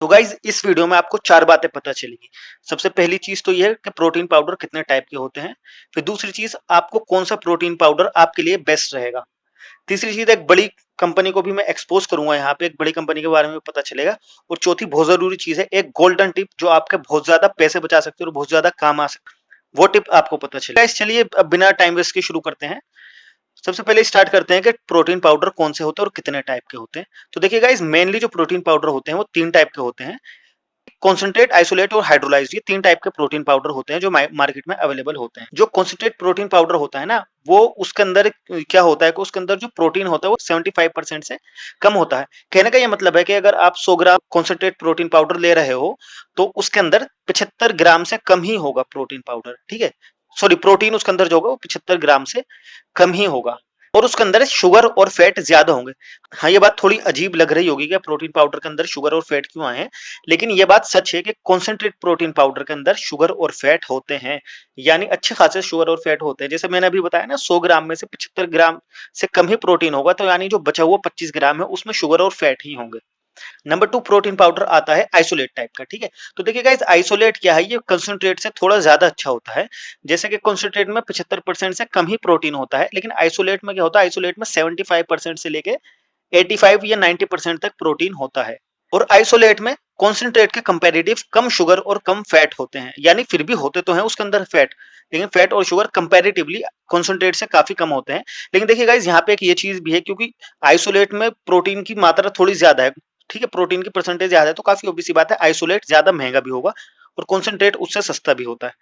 तो गाइज इस वीडियो में आपको 4 बातें पता चलेगी। सबसे पहली चीज तो ये है कि प्रोटीन पाउडर कितने टाइप के होते हैं। फिर दूसरी चीज, आपको कौन सा प्रोटीन पाउडर आपके लिए बेस्ट रहेगा। तीसरी चीज, एक बड़ी कंपनी को भी मैं एक्सपोज करूंगा, यहाँ पे एक बड़ी कंपनी के बारे में पता चलेगा। और चौथी बहुत जरूरी चीज है, एक गोल्डन टिप जो आपके बहुत ज्यादा पैसे बचा सकते हैं और बहुत ज्यादा काम आ सकते हैं, वो टिप आपको पता चलेगा। गाइस चलिए अब बिना टाइम वेस्ट के शुरू करते हैं। सबसे पहले स्टार्ट करते हैं कि प्रोटीन पाउडर कौन से होते हैं और कितने टाइप के होते हैं। तो देखिए गाइस, मेनली जो प्रोटीन पाउडर होते हैं वो 3 टाइप के होते हैं। कॉन्सेंट्रेट, आइसोलेट और हाइड्रोलाइज्ड, ये 3 टाइप के प्रोटीन पाउडर होते हैं जो मार्केट में अवेलेबल होते हैं। जो कॉन्सेंट्रेट प्रोटीन पाउडर होता है ना, वो उसके अंदर क्या होता है कि उसके अंदर जो प्रोटीन होता है वो 75% से कम होता है। कहने का ये मतलब है कि अगर आप 100 ग्राम कॉन्सेंट्रेट प्रोटीन पाउडर ले रहे हो तो उसके अंदर 75 ग्राम से कम ही होगा प्रोटीन पाउडर, ठीक है। सॉरी, प्रोटीन उसके अंदर जो होगा वो 75 ग्राम से कम ही होगा और उसके अंदर शुगर और फैट ज्यादा होंगे। हाँ, ये बात थोड़ी अजीब लग रही होगी कि प्रोटीन पाउडर के अंदर शुगर और फैट क्यों आए हैं, लेकिन ये बात सच है कि कॉन्सेंट्रेट प्रोटीन पाउडर के अंदर शुगर और फैट होते हैं, यानी अच्छे खासे शुगर और फैट होते हैं। जैसे मैंने अभी बताया ना, 100 ग्राम में से 75 ग्राम से कम ही प्रोटीन होगा, तो यानी जो बचा हुआ 25 ग्राम है उसमें शुगर और फैट ही होंगे। नंबर 2 प्रोटीन पाउडर आता है आइसोलेट टाइप का, ठीक है। तो देखिए गाइस, आइसोलेट क्या है, ये कंसंट्रेट से थोड़ा ज्यादा अच्छा होता है। जैसे कि कंसंट्रेट में 75% से कम ही प्रोटीन होता है, लेकिन आइसोलेट में क्या होता है, आइसोलेट में 75% से लेके 85 या 90% तक प्रोटीन होता है। और आइसोलेट में कॉन्सेंट्रेट के कंपैरेटिव कम शुगर और कम फैट होते हैं, यानी फिर भी होते तो हैं उसके अंदर फैट, लेकिन फैट और शुगर कंपैरेटिवली कॉन्सेंट्रेट से काफी कम होते हैं। लेकिन देखिए गाइस, यहाँ पे एक ये चीज भी है, क्योंकि आइसोलेट में प्रोटीन की मात्रा थोड़ी ज्यादा है, ठीक है, प्रोटीन की परसेंटेज ज्यादा है, तो काफी ऑब्वियस सी बात है आइसोलेट ज्यादा महंगा भी होगा और कॉन्सेंट्रेट उससे सस्ता भी होता है,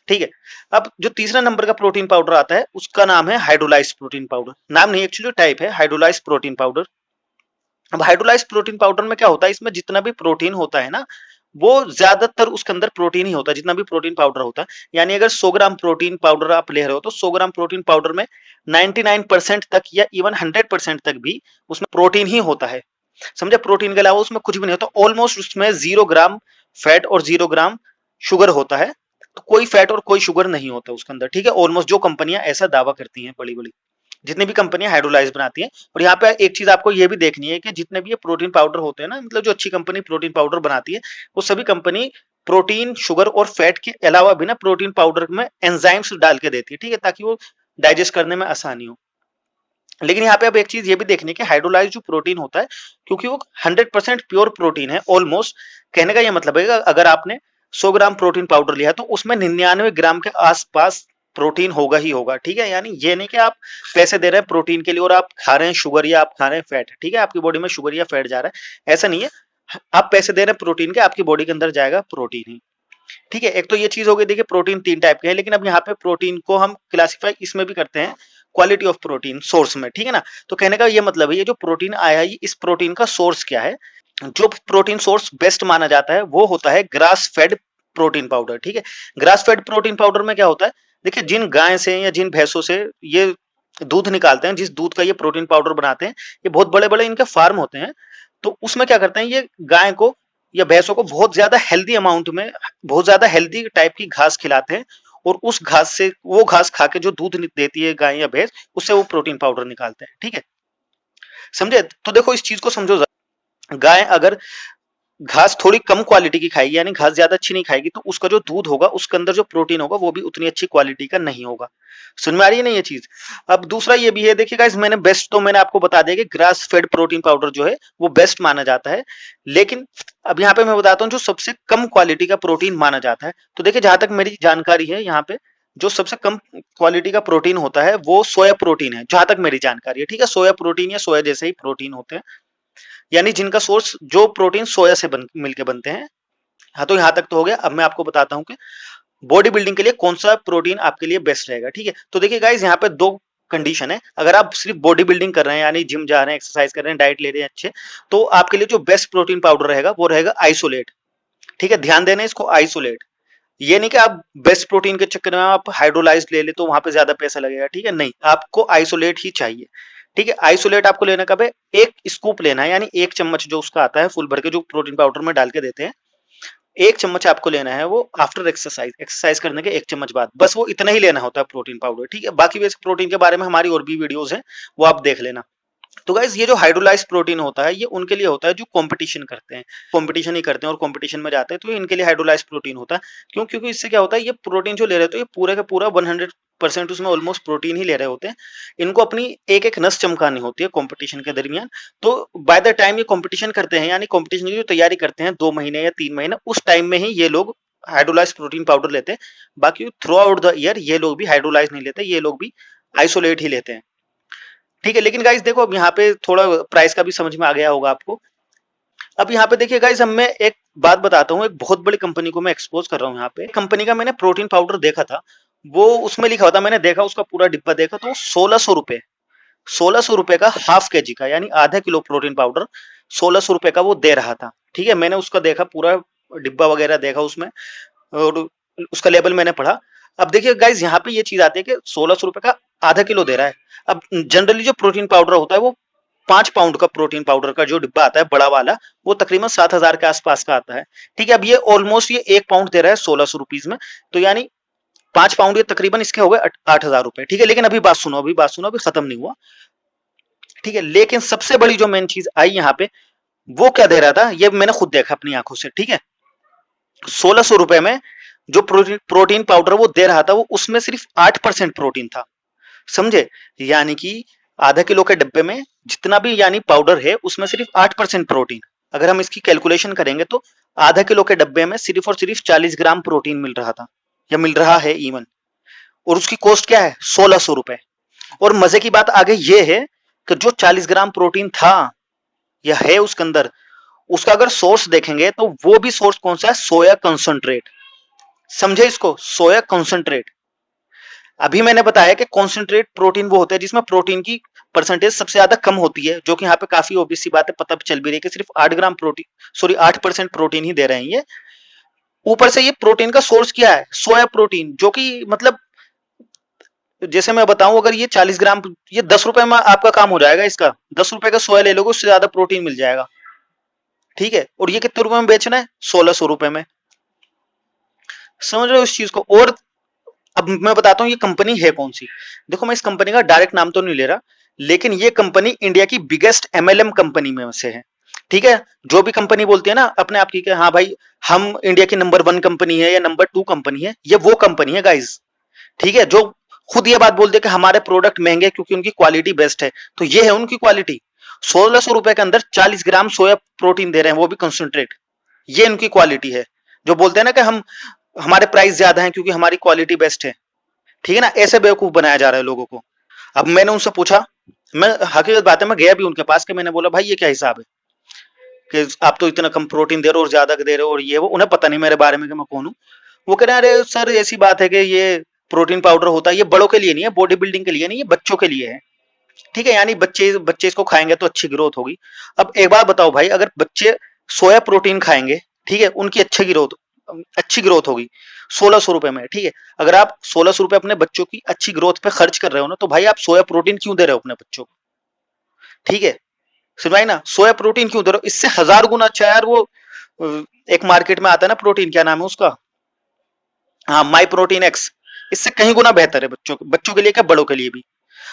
ठीक है। अब जो तीसरा नंबर का प्रोटीन पाउडर आता है उसका नाम है हाइड्रोलाइज्ड प्रोटीन पाउडर। नाम नहीं, एक्चुअली टाइप है हाइड्रोलाइज्ड प्रोटीन पाउडर। अब हाइड्रोलाइज्ड प्रोटीन पाउडर में क्या होता है, इसमें जितना भी प्रोटीन होता है ना, वो ज्यादातर उसके अंदर प्रोटीन ही होता है, जितना भी प्रोटीन पाउडर होता है। यानी अगर 100 ग्राम प्रोटीन पाउडर आप ले रहे हो तो 100 ग्राम प्रोटीन पाउडर में 99% तक या इवन 100% तक भी उसमें प्रोटीन ही होता है। समझे, प्रोटीन के अलावा उसमें कुछ भी नहीं होता। ऑलमोस्ट उसमें 0 ग्राम फैट और 0 ग्राम शुगर होता है, तो कोई फैट और कोई शुगर नहीं होता उसके अंदर, ठीक है। ऑलमोस्ट जो कंपनियां ऐसा दावा करती हैं, बड़ी बड़ी जितनी भी कंपनियां हाइड्रोलाइज बनाती हैं। और यहाँ पे एक चीज आपको ये भी देखनी है कि जितने भी ये प्रोटीन पाउडर होते हैं ना, मतलब जो अच्छी कंपनी प्रोटीन पाउडर बनाती है, वो सभी कंपनी प्रोटीन, शुगर और फैट के अलावा भी ना प्रोटीन पाउडर में एंजाइम्स डाल के देती है, ठीक है, ताकि वो डाइजेस्ट करने में आसानी हो। लेकिन यहाँ पे अब एक चीज ये भी देखनी है कि हाइड्रोलाइज जो प्रोटीन होता है, क्योंकि वो 100% प्योर प्रोटीन है ऑलमोस्ट। कहने का ये मतलब है अगर आपने 100 ग्राम प्रोटीन पाउडर लिया तो उसमें 99 ग्राम के आसपास प्रोटीन होगा ही होगा, ठीक है। यानी ये नहीं कि आप पैसे दे रहे हैं प्रोटीन के लिए और आप खा रहे हैं शुगर या आप खा रहे हैं फैट, ठीक है, आपकी बॉडी में शुगर या फैट जा रहा है, ऐसा नहीं है। आप पैसे दे रहे हैं प्रोटीन के, आपकी बॉडी के अंदर जाएगा प्रोटीन ही, ठीक है। एक तो ये चीज हो गई, देखिए प्रोटीन 3 टाइप के हैं, लेकिन अब यहाँ पे प्रोटीन को हम क्लासिफाई इसमें भी करते हैं क्वालिटी ऑफ प्रोटीन सोर्स में, ठीक है ना। तो कहने का ये मतलब है, ये जो प्रोटीन आया है, इस प्रोटीन का सोर्स क्या है। जो प्रोटीन सोर्स बेस्ट माना जाता है वो होता है ग्रास फेड प्रोटीन पाउडर, ठीक है। ग्रास फेड प्रोटीन पाउडर में क्या होता है, देखिए जिन गाय से या जिन भैंसों से ये दूध निकालते हैं, जिस दूध का ये प्रोटीन पाउडर बनाते हैं, ये बहुत बड़े बड़े इनके फार्म होते हैं। तो उसमें क्या करते हैं, ये गाय को या भैंसों को बहुत ज्यादा हेल्दी अमाउंट में, बहुत ज्यादा हेल्दी टाइप की घास खिलाते हैं, और उस घास से, वो घास खा के जो दूध देती है गाय या भैंस, उससे वो प्रोटीन पाउडर निकालते हैं, ठीक है। समझे, तो देखो इस चीज को समझो जरा। गाय अगर घास थोड़ी कम क्वालिटी की खाएगी, यानी घास ज्यादा अच्छी नहीं खाएगी, तो उसका जो दूध होगा उसके अंदर जो प्रोटीन होगा वो भी उतनी अच्छी क्वालिटी का नहीं होगा। समझ में आ रही है ना ये चीज। अब दूसरा ये भी है, देखिए गाइस, मैंने बेस्ट तो मैंने आपको बता दिया कि ग्रास फेड प्रोटीन पाउडर जो है वो बेस्ट माना जाता है, लेकिन अब यहाँ पे मैं बताता हूँ जो सबसे कम क्वालिटी का प्रोटीन माना जाता है। तो देखिए, जहां तक मेरी जानकारी है, यहाँ पे जो सबसे कम क्वालिटी का प्रोटीन होता है वो सोया प्रोटीन है, जहां तक मेरी जानकारी है, ठीक है। सोया प्रोटीन या सोया जैसे ही प्रोटीन होते हैं, यानी जिनका सोर्स, जो प्रोटीन सोया से मिलके बनते हैं। हाँ, तो यहां तक तो हो गया। अब मैं आपको बताता हूँ कि बॉडी बिल्डिंग के लिए कौन सा प्रोटीन आपके लिए बेस्ट रहेगा, ठीक है। तो देखिए गाइस, यहाँ पे 2 कंडीशन है। अगर आप सिर्फ बॉडी बिल्डिंग कर रहे हैं, यानी जिम जा रहे हैं, एक्सरसाइज कर रहे हैं, डाइट ले रहे हैं अच्छे, तो आपके लिए जो बेस्ट प्रोटीन पाउडर रहेगा वो रहेगा आइसोलेट, ठीक है। ध्यान देना इसको, आइसोलेट। ये नहीं कि आप बेस्ट प्रोटीन के चक्कर में आप हाइड्रोलाइज्ड ले ले तो वहां पे ज्यादा पैसा लगेगा, ठीक है, नहीं, आपको आइसोलेट ही चाहिए, ठीक है। आइसोलेट आपको लेना कब है, 1 स्कूप लेना है, यानी 1 चम्मच जो उसका आता है फुल भर के, जो प्रोटीन पाउडर में डाल के देते हैं, 1 चम्मच आपको लेना है वो आफ्टर एक्सरसाइज, एक्सरसाइज करने के 1 चम्मच बाद, बस वो इतना ही लेना होता है प्रोटीन पाउडर, ठीक है। बाकी वैसे प्रोटीन के बारे में हमारी और भी वीडियोस हैं, वो आप देख लेना, तो गाइज ये जो हाइड्रोलाइज्ड प्रोटीन होता है ये उनके लिए होता है जो कंपटीशन करते हैं, कंपटीशन ही करते हैं और कंपटीशन में जाते हैं, तो इनके लिए हाइड्रोलाइज्ड प्रोटीन होता है। क्यों? क्योंकि इससे क्या होता है, ये प्रोटीन जो ले रहे होते हैं ये पूरे का पूरा 100% उसमें ऑलमोस्ट प्रोटीन ही ले रहे होते हैं। इनको अपनी एक एक नस चमकानी होती है कंपटीशन के दरमियान। तो बाय द टाइम ये कंपटीशन करते हैं, यानी कंपटीशन की जो तैयारी करते हैं 2 महीने या 3 महीने, उस टाइम में ही ये लोग हाइड्रोलाइज्ड प्रोटीन पाउडर लेते हैं। बाकी थ्रू आउट द ईयर ये लोग भी हाइड्रोलाइज नहीं लेते, ये लोग भी आइसोलेट ही लेते हैं। ठीक है, लेकिन गाइस देखो अब यहाँ पे थोड़ा प्राइस का भी समझ में आ गया होगा आपको। अब यहाँ पे देखिए गाइस, अब मैं एक बात बताता हूँ, एक बहुत बड़ी कंपनी को मैं एक्सपोज कर रहा हूँ। यहाँ पे कंपनी का मैंने प्रोटीन पाउडर देखा था, वो उसमें लिखा हुआ था, मैंने देखा उसका पूरा डिब्बा देखा तो 1600 रुपए, 1600 रुपए का हाफ केजी का, यानी आधा किलो प्रोटीन पाउडर 1600 रुपए का वो दे रहा था। ठीक है, मैंने उसका देखा, पूरा डिब्बा वगैरह देखा उसमें, और उसका लेबल मैंने पढ़ा। अब देखिए गाइज यहाँ पे ये चीज आती है कि 1600 रुपए का आधा किलो दे रहा है। अब जनरली जो प्रोटीन पाउडर होता है वो 5 पाउंड का प्रोटीन पाउडर का जो डिब्बा आता है बड़ा वाला, वो तकरीबन 7,000 के आसपास का आता है। ठीक है, अब ये ऑलमोस्ट ये 1 पाउंड दे रहा है 1600 रुपीज में, तो यानी 5 पाउंड ये तकरीबन इसके हो गए 8,000 रुपए। ठीक है, लेकिन अभी बात सुनो, अभी बात सुनो, अभी खत्म नहीं हुआ। ठीक है, लेकिन सबसे बड़ी जो मेन चीज आई यहाँ पे, वो क्या दे रहा था ये मैंने खुद देखा अपनी आंखों से। ठीक है, 1600 रुपए में जो प्रोटीन पाउडर वो दे रहा था, वो उसमें सिर्फ 8% प्रोटीन था। समझे? यानी कि आधा किलो के डब्बे में जितना भी यानी पाउडर है उसमें सिर्फ 8% प्रोटीन। अगर हम इसकी कैलकुलेशन करेंगे तो आधा किलो के डब्बे में सिर्फ और सिर्फ 40 ग्राम प्रोटीन मिल रहा था, या मिल रहा है इवन, और उसकी कॉस्ट क्या है? 1600 रुपए। और मजे की बात आगे ये है कि जो 40 ग्राम प्रोटीन था या है उसके अंदर, उसका अगर सोर्स देखेंगे तो वो भी सोर्स कौन सा है? सोया कंसंट्रेट। समझे इसको? सोया कंसंट्रेट। अभी मैंने बताया कि कॉन्सेंट्रेट प्रोटीन वो होता है जिसमें प्रोटीन की परसेंटेज सबसे ज्यादा कम होती है, जो कि यहाँ पे काफी ऑब्वियस सी बात है, पता चल भी रही है कि सिर्फ 8 ग्राम प्रोटीन, सॉरी 8% प्रोटीन ही दे रहे हैं ये। ऊपर से ये प्रोटीन का सोर्स क्या है? सोया प्रोटीन, जो कि मतलब जैसे मैं बताऊं, अगर ये 40 ग्राम, ये 10 रुपए में आपका काम हो जाएगा इसका। 10 रुपए का सोया ले लोगे, उससे ज्यादा प्रोटीन मिल जाएगा। ठीक है, और ये कितने रुपए में बेचना है? 1600 रुपए में। समझ रहे हो इस चीज को? और अब मैं बताता हूँ ये कंपनी है कौन सी। देखो, मैं इस कंपनी का डायरेक्ट नाम तो नहीं ले रहा, लेकिन ये कंपनी इंडिया की बिगेस्ट एमएलएम कंपनी में से है। ठीक है, जो भी कंपनी बोलती है ना अपने आप की कि हाँ भाई हम इंडिया की नंबर 1 कंपनी है या नंबर 2 कंपनी है, ये वो कंपनी है गाइज। ठीक है, जो खुद ये बात बोलते हैं कि हमारे प्रोडक्ट महंगे क्योंकि उनकी क्वालिटी बेस्ट है, तो ये है उनकी क्वालिटी। 1600 रुपए के अंदर 40 ग्राम सोया प्रोटीन दे रहे हैं, वो भी कंसंट्रेट। ये उनकी क्वालिटी है। जो बोलते हैं ना कि हम हमारे प्राइस ज्यादा है क्योंकि हमारी क्वालिटी बेस्ट है। ठीक है ना, ऐसे बेवकूफ बनाया जा रहा है लोगों को। अब मैंने उनसे पूछा, मैं हकीकत बात है, मैं गया भी उनके पास के, मैंने बोला भाई ये क्या हिसाब है कि आप तो इतना कम प्रोटीन दे रहे हो और ज्यादा दे रहे हो, और ये वो। उन्हें पता नहीं मेरे बारे में कि मैं कौन हूँ। वो कह रहे हैं अरे सर ऐसी बात है कि ये प्रोटीन पाउडर होता है, ये बड़ों के लिए नहीं है, बॉडी बिल्डिंग के लिए नहीं, ये बच्चों के लिए है। ठीक है, यानी बच्चे बच्चे इसको खाएंगे तो अच्छी ग्रोथ होगी। अब एक बात बताओ भाई, अगर बच्चे सोया प्रोटीन खाएंगे, ठीक है, उनकी अच्छी ग्रोथ होगी 1600 रुपए में। ठीक है, अगर आप 1600 रुपए अपने बच्चों की अच्छी ग्रोथ पे खर्च कर रहे हो ना, तो भाई आप सोया प्रोटीन क्यों दे रहे हो अपने बच्चों को? ठीक है, सुनवाई ना, सोया प्रोटीन क्यों दे रहे हो? इससे 1000 गुना अच्छा यार वो एक मार्केट में आता है ना प्रोटीन, क्या नाम है उसका, हाँ माई प्रोटीन एक्स। इससे कहीं गुना बेहतर है बच्चों के लिए क्या, बड़ों के लिए भी।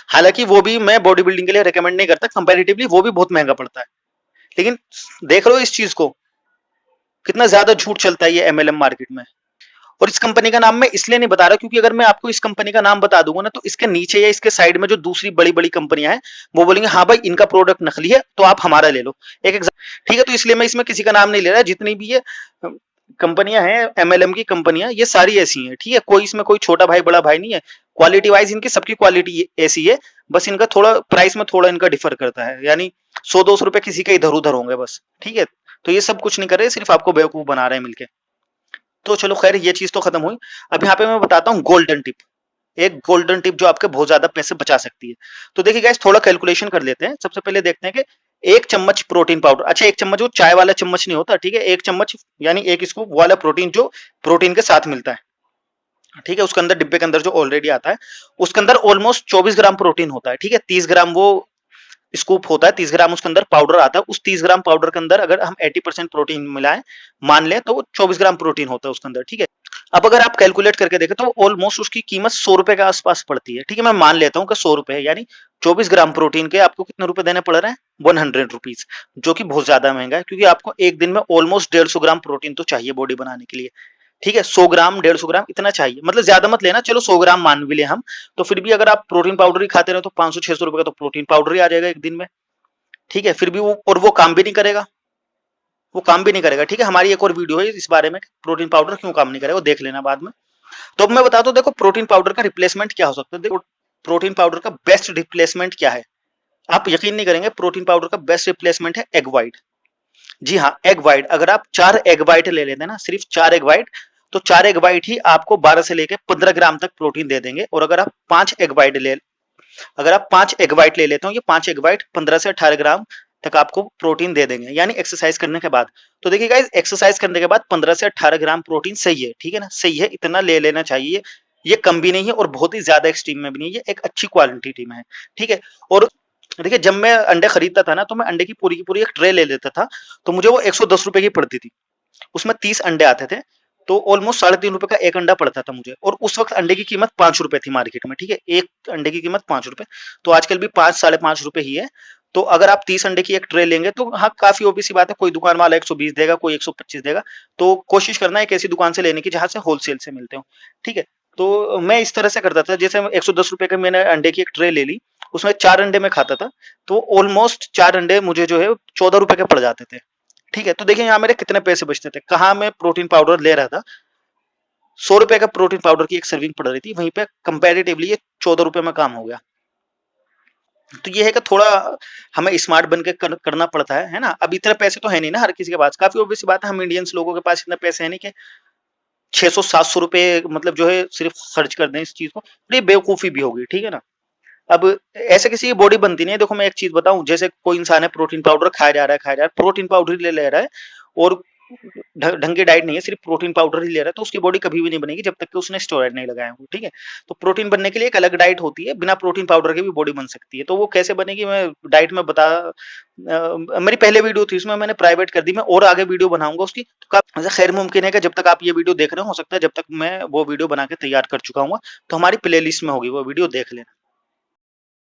हालांकि वो भी मैं बॉडी बिल्डिंग के लिए रेकमेंड नहीं करता, कंपैरेटिवली वो भी बहुत महंगा पड़ता है। लेकिन देख लो इस चीज को, कितना ज्यादा झूठ चलता है ये एमएलएम मार्केट में। और इस कंपनी का नाम मैं इसलिए नहीं बता रहा क्योंकि अगर मैं आपको इस कंपनी का नाम बता दूंगा ना, तो इसके नीचे या इसके साइड में जो दूसरी बड़ी बड़ी कंपनियां हैं वो बोलेंगे हाँ भाई इनका प्रोडक्ट नकली है तो आप हमारा ले लो। ठीक है, तो इसलिए मैं इसमें किसी का नाम नहीं ले रहा। जितनी भी ये कंपनियां हैं एमएलएम की कंपनियां, ये सारी ऐसी हैं। ठीक है, कोई इसमें कोई छोटा भाई बड़ा भाई नहीं है। क्वालिटी वाइज इनकी सबकी क्वालिटी ऐसी है, बस इनका थोड़ा प्राइस में थोड़ा इनका डिफर करता है, यानी 100-200 रुपए किसी के इधर उधर होंगे बस। ठीक है, तो ये सब कुछ नहीं कर रहे, सिर्फ आपको बेवकूफ बना रहे हैं मिलके। तो चलो खैर, ये चीज तो खत्म हुई। अब यहाँ पे मैं बताता हूँ गोल्डन टिप, एक गोल्डन टिप जो आपके बहुत ज्यादा पैसे बचा सकती है। तो देखिए गाइस, थोड़ा कैलकुलेशन कर लेते हैं। सबसे पहले देखते हैं कि 1 चम्मच प्रोटीन पाउडर, अच्छा 1 चम्मच वो चाय वाला चम्मच नहीं होता, ठीक है, 1 चम्मच यानी 1 स्कूप वाला प्रोटीन जो प्रोटीन के साथ मिलता है। ठीक है, उसके अंदर डिब्बे के अंदर जो ऑलरेडी आता है, उसके अंदर ऑलमोस्ट 24 ग्राम प्रोटीन होता है। ठीक है, 30 ग्राम वो स्कूप होता है, 30 ग्राम उसके अंदर पाउडर आता है। उस 30 ग्राम पाउडर के अंदर अगर हम 80% प्रोटीन मिलाएं, मान लें, तो वो 24 ग्राम प्रोटीन होता है उसके अंदर, ठीक है। अब अगर आप कैलकुलेट करके देखें तो ऑलमोस्ट उसकी कीमत 100 रुपए के आसपास पड़ती है, ठीक है। मैं मान लेता हूँ कि 100 रुपए है, यानी 24 ग्राम प्रोटीन के आपको कितने रुपए देने पड़ रहे हैं, 100 रुपीज, जो कि बहुत ज्यादा महंगा है, क्योंकि आपको एक दिन में ऑलमोस्ट 150 ग्राम प्रोटीन तो चाहिए बॉडी बनाने के लिए, ठीक है। 100 ग्राम 150 ग्राम इतना चाहिए, मतलब ज्यादा मत लेना, चलो 100 ग्राम मान भी ले हम, तो फिर भी अगर आप प्रोटीन पाउडर ही खाते रहे तो 500-600 रुपए का तो प्रोटीन पाउडर ही आ जाएगा एक दिन में, ठीक है। फिर भी वो, और वो काम भी नहीं करेगा, वो काम भी नहीं करेगा, ठीक है। हमारी एक और वीडियो है इस बारे में, प्रोटीन पाउडर क्यों काम नहीं करेगा, वो देख लेना बाद में। तो अब मैं बताता हूँ, देखो प्रोटीन पाउडर का रिप्लेसमेंट क्या हो सकता है। देखो प्रोटीन पाउडर का बेस्ट रिप्लेसमेंट क्या है, आप यकीन नहीं करेंगे, प्रोटीन पाउडर का बेस्ट रिप्लेसमेंट है एग व्हाइट। जी हाँ, एग व्हाइट। अगर आप 4 एग व्हाइट ले लेते हैं ना, सिर्फ 4 एग व्हाइट, तो 4 एग व्हाइट ही आपको 12 से लेकर 15 ग्राम तक प्रोटीन दे देंगे। और अगर आप 5 एग व्हाइट अगर आप 5 एग व्हाइट ले लेते हो, ये 5 एग व्हाइट 15 से 18 ग्राम तक आपको प्रोटीन दे देंगे, यानी एक्सरसाइज करने के बाद। तो देखिए गाइस, एक्सरसाइज करने के बाद 15 से 18 ग्राम प्रोटीन सही है, ठीक है ना, सही है, इतना ले लेना चाहिए। ये कम भी नहीं है और बहुत ही ज्यादा एक्सट्रीम में भी नहीं है, ये एक अच्छी क्वालिटी में है, ठीक है। और देखिए, जब मैं अंडे खरीदता था ना, तो मैं अंडे की पूरी एक ट्रे ले लेता था, तो मुझे वो 110 रुपए की पड़ती थी। उसमें 30 अंडे आते थे, तो ऑलमोस्ट 3.5 रुपए का एक अंडा पड़ता था मुझे। और उस वक्त अंडे की कीमत 5 रुपए थी मार्केट में, ठीक है, एक अंडे की कीमत 5 रुपए। तो आजकल भी 5-5.5 रुपए ही है। तो अगर आप 30 अंडे की एक ट्रे लेंगे, तो हाँ, काफी ओबी सी बात है, कोई दुकान वाला 120 देगा, कोई 125 देगा। तो कोशिश करना एक ऐसी दुकान से लेने की जहां से होलसेल से मिलते हो, ठीक है। तो मैं इस तरह से करता था, जैसे 110 रुपए का मैंने अंडे की एक ट्रे ले ली, उसमें 4 अंडे मैं खाता था, तो ऑलमोस्ट 4 अंडे मुझे जो है 14 रुपए के पड़ जाते थे, ठीक है। तो देखिए यहाँ मेरे कितने पैसे बचते थे, कहाँ मैं प्रोटीन पाउडर ले रहा था, 100 रुपए का प्रोटीन पाउडर की एक सर्विंग पड़ रही थी, वहीं पे कंपैरेटिवली ये 14 रुपए में काम हो गया। तो ये है कि थोड़ा हमें स्मार्ट बन के करना पड़ता है ना। अब इतने पैसे तो है नहीं ना हर किसी के पास, काफी ऑब्वियस बात है, हम इंडियंस लोगों के पास इतने पैसे है नहीं कि 600-700 रुपए मतलब जो है सिर्फ खर्च कर दें इस चीज को, तो ये बेवकूफी भी होगी, ठीक है ना। अब ऐसे किसी की बॉडी बनती नहीं है। देखो मैं एक चीज बताऊं, जैसे कोई इंसान है प्रोटीन पाउडर खाया जा रहा है, प्रोटीन पाउडर ही ले रहा है, और ढंग की डाइट नहीं है, सिर्फ प्रोटीन पाउडर ही ले रहा है, तो उसकी बॉडी कभी भी नहीं बनेगी जब तक कि उसने स्टेरॉइड नहीं लगाया हो, ठीक है। तो प्रोटीन बनने के लिए एक अलग डाइट होती है, बिना प्रोटीन पाउडर के भी बॉडी बन सकती है। तो वो कैसे बनेगी, मैं डाइट में मेरी पहले वीडियो थी उसमें मैंने प्राइवेट कर दी, मैं और आगे वीडियो बनाऊंगा उसकी। तो खैर मुमकिन है कि जब तक आप ये वीडियो देख रहे हो सकता है जब तक मैं वो वीडियो बना के तैयार कर चुका हूँ, तो हमारी प्ले लिस्ट में होगी वो वीडियो, देख लेना।